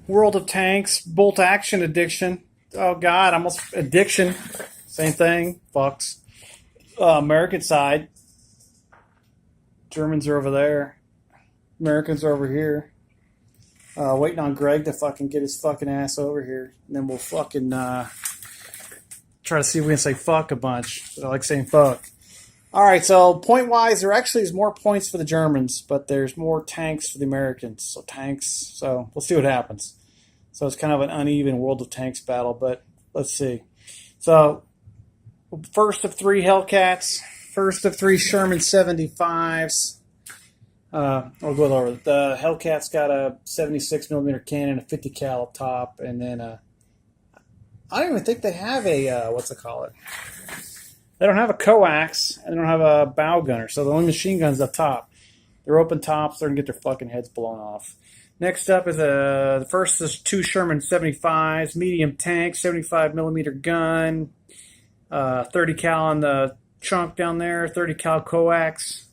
World of Tanks, bolt action addiction. Oh God, almost addiction. Same thing. Fucks. American side. Germans are over there. Americans are over here. Waiting on Greg to fucking get his fucking ass over here. And then we'll fucking try to see if we can say fuck a bunch. I like saying fuck. Alright, so point wise, there actually is more points for the Germans, but there's more tanks for the Americans. So we'll see what happens. So it's kind of an uneven World of Tanks battle, but let's see. So, first of three Hellcats, first of three Sherman 75s. I'll go over it. The Hellcat's got a 76 millimeter cannon, a 50 cal up top, and then I don't even think they have a what's it called? They don't have a coax, and they don't have a bow gunner, so the only machine guns up top. They're open tops. They're gonna get their fucking heads blown off. Next up is the first is two Sherman 75s, medium tank, 75 millimeter gun, 30 cal on the trunk down there, 30 cal coax,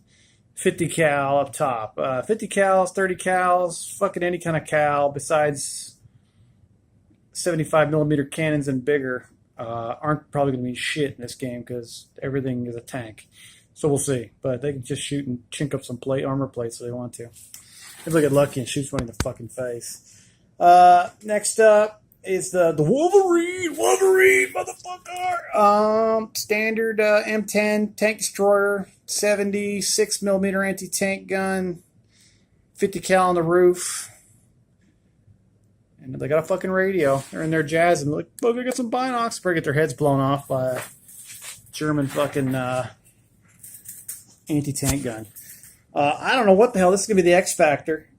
50 cal up top. 50 cals, 30 cals, fucking any kind of cal besides 75 millimeter cannons and bigger aren't probably going to mean shit in this game because everything is a tank. So we'll see. But they can just shoot and chink up some armor plates if they want to. If they get lucky and shoots one in the fucking face. Next up is the Wolverine, motherfucker. Standard M10 tank destroyer, 76 millimeter anti-tank gun, 50 cal on the roof. And they got a fucking radio. They're in there jazzing. They're like, look, I got some binocs. Probably get their heads blown off by a German fucking anti-tank gun. I don't know what the hell. This is going to be the X Factor.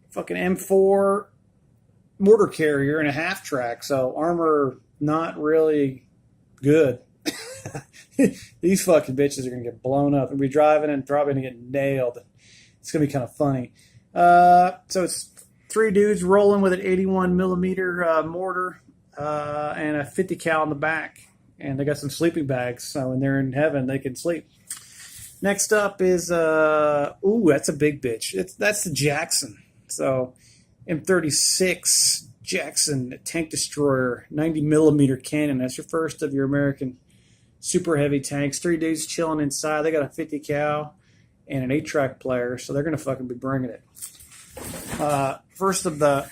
Fucking M4 mortar carrier and a half track. So armor not really good. These fucking bitches are going to get blown up. We'll be driving and probably going to get nailed. It's going to be kind of funny. So it's three dudes rolling with an 81 millimeter mortar and a 50 cal in the back. And they got some sleeping bags. So when they're in heaven, they can sleep. Next up is, that's a big bitch. That's the Jackson. So M36 Jackson tank destroyer, 90 millimeter cannon. That's your first of your American super heavy tanks. Three dudes chilling inside. They got a 50 cal and an 8-track player, so they're going to fucking be bringing it. First of the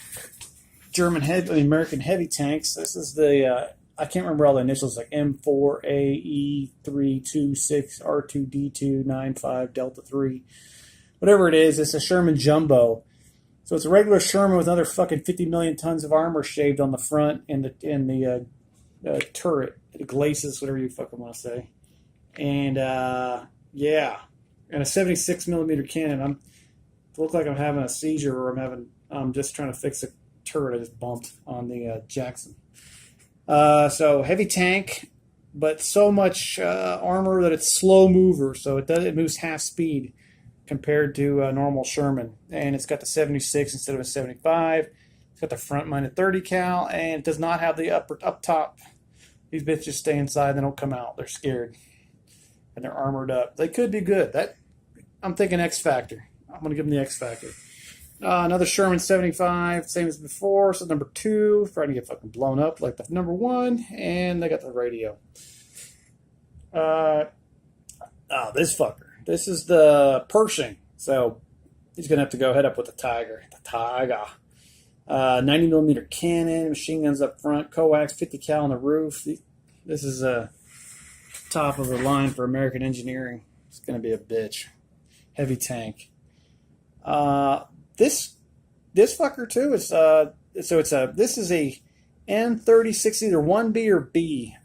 American heavy tanks. This is the I can't remember all the initials, like M4AE326R2D295 Delta 3. Whatever it is, it's a Sherman Jumbo. So it's a regular Sherman with another fucking 50 million tons of armor shaved on the front and the turret. It glaces, whatever you fucking want to say. And, yeah. And a 76 millimeter cannon. It looks like I'm having a seizure or I'm just trying to fix a turret I just bumped on the Jackson. So heavy tank, but so much armor that it's slow mover, so it moves half speed compared to a normal Sherman. And it's got the 76 instead of a 75. It's got the front minded 30 cal, and it does not have the up top. These bitches stay inside; they don't come out. They're scared, and they're armored up. They could be good. I'm thinking X Factor. I'm gonna give them the X Factor. Another Sherman 75, same as before. So number 2, trying to get fucking blown up like the number 1, and they got the radio. This fucker. This is the Pershing. So he's gonna have to go head up with the Tiger. The Tiger. 90 millimeter cannon, machine guns up front, coax, 50 cal on the roof. This is top of the line for American engineering. It's gonna be a bitch. Heavy tank. This fucker too is this is a M36, either 1B or B.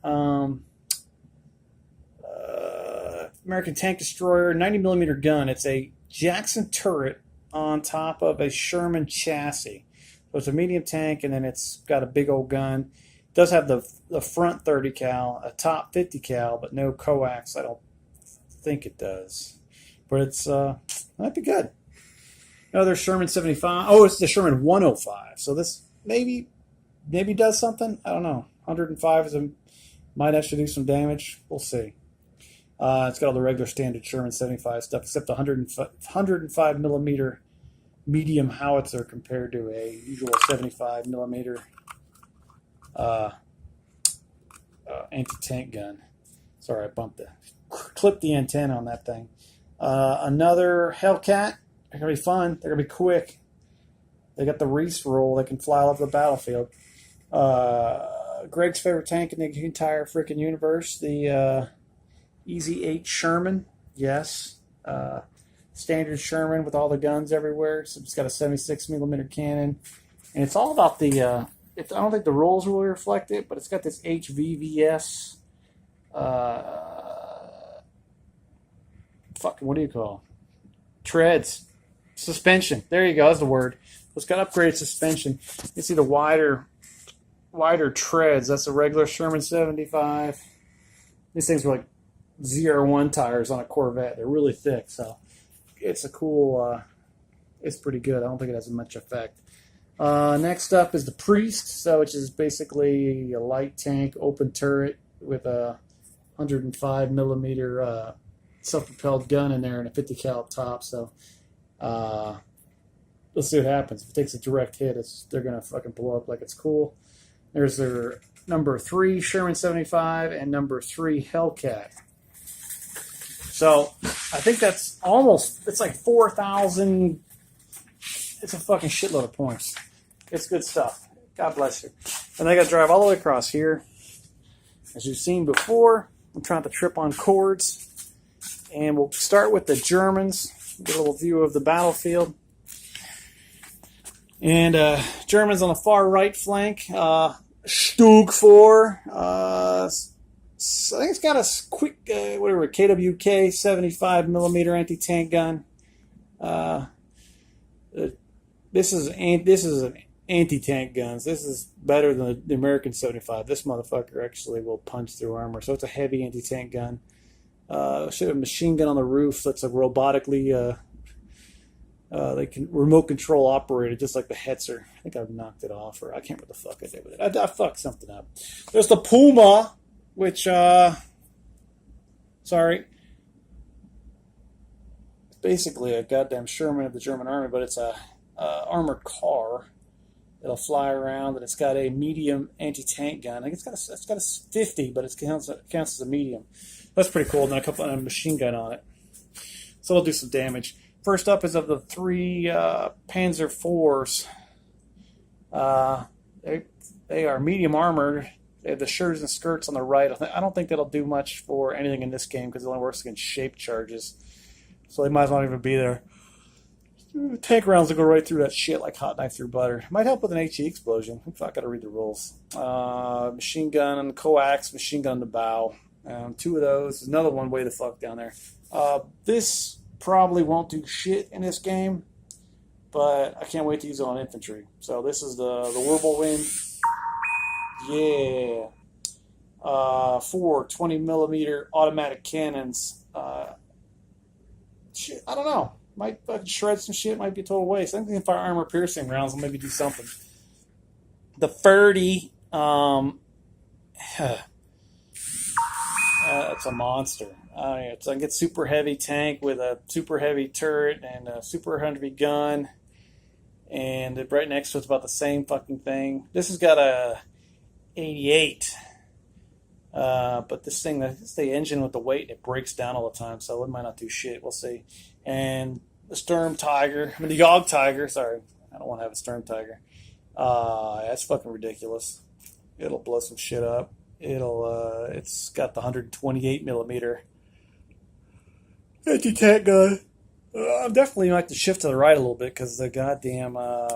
American tank destroyer, 90 millimeter gun. It's a Jackson turret on top of a Sherman chassis. So it's a medium tank, and then it's got a big old gun. It does have the front 30 cal, a top 50 cal, but no coax. I don't think it does, but it's might be good. Another Sherman 75. Oh, it's the Sherman 105. So this maybe does something. I don't know. 105 might actually do some damage. We'll see. It's got all the regular standard Sherman 75 stuff, except the 105 millimeter medium howitzer compared to a usual 75 millimeter anti-tank gun. Sorry, I clipped the antenna on that thing. Another Hellcat. They're gonna be fun. They're gonna be quick. They got the Reese roll. They can fly all over the battlefield. Greg's favorite tank in the entire freaking universe, the Easy 8 Sherman. Yes. Standard Sherman with all the guns everywhere. So it's got a 76 millimeter cannon. And it's all about the, I don't think the rolls really reflect it, but it's got this HVVS, what do you call it? Treads. Suspension. There you go. That's the word. It's got upgraded suspension. You can see the wider treads. That's a regular Sherman 75. These things are like ZR1 tires on a Corvette. They're really thick, so it's a cool. It's pretty good. I don't think it has much effect. Next up is the Priest, which is basically a light tank, open turret with a 105 millimeter self-propelled gun in there and a 50 cal top. So let's see what happens. If it takes a direct hit, they're gonna fucking blow up like it's cool. There's their number 3 Sherman 75 and number 3 Hellcat. So I think it's like 4,000. It's a fucking shitload of points. It's good stuff. God bless you. And I got to drive all the way across here. As you've seen before, I'm trying to trip on cords. And we'll start with the Germans. Get a little view of the battlefield. And Germans on the far right flank. Stug 4. I think it's got a quick, KWK 75 millimeter anti-tank gun. This is an anti-tank guns. This is better than the American 75. This motherfucker actually will punch through armor. So it's a heavy anti-tank gun. Should have a machine gun on the roof that's a robotically, they can remote control operated, just like the Hetzer. I think I've knocked it off, or I can't remember what the fuck I did with it. I fucked something up. There's the Puma, which, it's basically a goddamn Sherman of the German army, but it's a armored car. It'll fly around, and it's got a medium anti-tank gun. I think it's got a 50, but it counts as a medium. That's pretty cool. And a machine gun on it, so it'll do some damage. First up is of the 3 Panzer IVs. They are medium armored. They have the shirts and skirts on the right. I don't think that'll do much for anything in this game because it only works against shape charges. So they might as well not even be there. Tank rounds will go right through that shit like hot knife through butter. Might help with an HE explosion. I got to read the rules. Machine gun on the coax, machine gun on the bow. 2 of those. Another one way the fuck down there. This probably won't do shit in this game, but I can't wait to use it on infantry. So this is the Whirlwind. Yeah. 4 20 millimeter automatic cannons. Shit, I don't know. Might shred some shit. Might be a total waste. I think they can fire armor piercing rounds and maybe do something. The 30. It's a monster. It's like a super heavy tank with a super heavy turret and a super heavy gun. And right next to it's about the same fucking thing. This has got a 88. But this thing, it's the engine with the weight, it breaks down all the time, so it might not do shit. We'll see. And the the Jagd Tiger. Sorry, I don't want to have a Sturm Tiger. That's fucking ridiculous. It'll blow some shit up. It's got the 128 millimeter anti-tank gun. I'm definitely like to shift to the right a little bit because the goddamn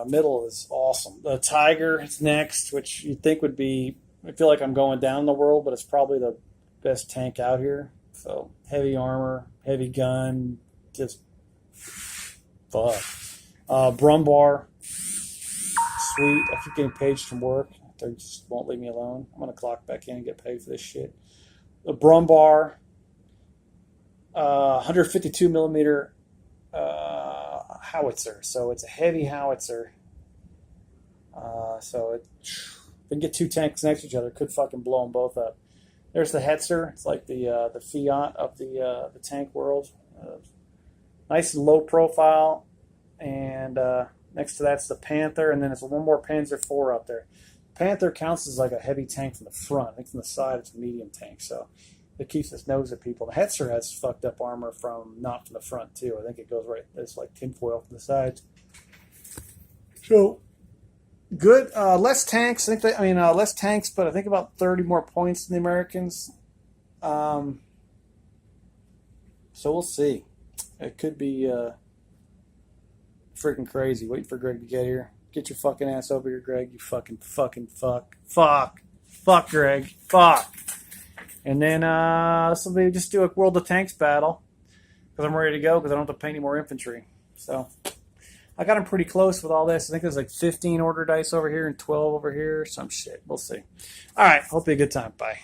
middle is awesome. The Tiger is next, which you'd think would be. I feel like I'm going down in the world, but it's probably the best tank out here. So heavy armor, heavy gun, just fuck. Brumbar, sweet. I keep getting paged from work. They just won't leave me alone. I'm gonna clock back in and get paid for this shit. The Brumbar, 152 millimeter howitzer. So it's a heavy howitzer. So if we can get 2 tanks next to each other, it could fucking blow them both up. There's the Hetzer. It's like the Fiat of the tank world. Nice and low profile. and next to that's the Panther, and then it's one more Panzer IV up there. Panther counts as like a heavy tank from the front. I think from the side it's a medium tank, so it keeps its nose at people. The Hetzer has fucked up armor from not from the front too. I think it goes right. It's like tinfoil from the sides. So good. Less tanks. Less tanks, but I think about 30 more points than the Americans. So we'll see. It could be freaking crazy. Waiting for Greg to get here. Get your fucking ass over here, Greg. You fucking fuck, Greg, fuck. And then this will be just do a World of Tanks battle because I'm ready to go because I don't have to pay any more infantry. So I got him pretty close with all this. I think there's like 15 order dice over here and 12 over here. Some shit. We'll see. All right. Hope you had a good time. Bye.